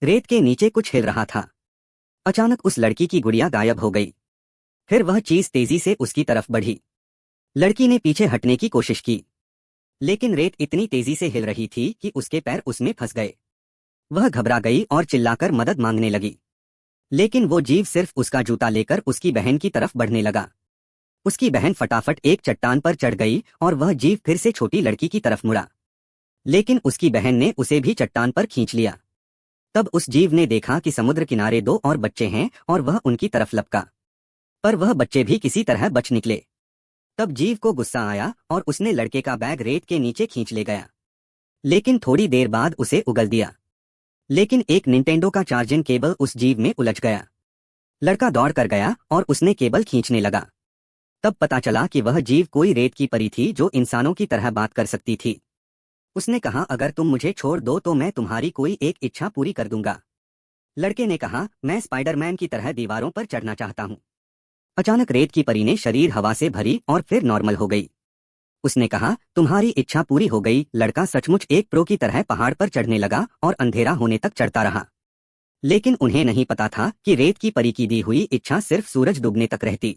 रेत के नीचे कुछ हिल रहा था। अचानक उस लड़की की गुड़िया गायब हो गई। फिर वह चीज तेजी से उसकी तरफ बढ़ी। लड़की ने पीछे हटने की कोशिश की, लेकिन रेत इतनी तेजी से हिल रही थी कि उसके पैर उसमें फंस गए। वह घबरा गई और चिल्लाकर मदद मांगने लगी, लेकिन वो जीव सिर्फ उसका जूता लेकर उसकी बहन की तरफ बढ़ने लगा। उसकी बहन फटाफट एक चट्टान पर चढ़ गई और वह जीव फिर से छोटी लड़की की तरफ मुड़ा, लेकिन उसकी बहन ने उसे भी चट्टान पर खींच लिया। तब उस जीव ने देखा कि समुद्र किनारे दो और बच्चे हैं और वह उनकी तरफ लपका, पर वह बच्चे भी किसी तरह बच निकले। तब जीव को गुस्सा आया और उसने लड़के का बैग रेत के नीचे खींच ले गया, लेकिन थोड़ी देर बाद उसे उगल दिया। लेकिन एक निंटेंडो का चार्जिंग केबल उस जीव में उलझ गया। लड़का दौड़ कर गया और उसने केबल खींचने लगा। तब पता चला कि वह जीव कोई रेत की परी थी जो इंसानों की तरह बात कर सकती थी। उसने कहा, अगर तुम मुझे छोड़ दो तो मैं तुम्हारी कोई एक इच्छा पूरी कर दूंगा। लड़के ने कहा, मैं स्पाइडरमैन की तरह दीवारों पर चढ़ना चाहता हूँ। अचानक रेत की परी ने शरीर हवा से भरी और फिर नॉर्मल हो गई। उसने कहा, तुम्हारी इच्छा पूरी हो गई। लड़का सचमुच एक प्रो की तरह पहाड़ पर चढ़ने लगा और अंधेरा होने तक चढ़ता रहा। लेकिन उन्हें नहीं पता था कि रेत की परी की दी हुई इच्छा सिर्फ सूरज डूबने तक रहती।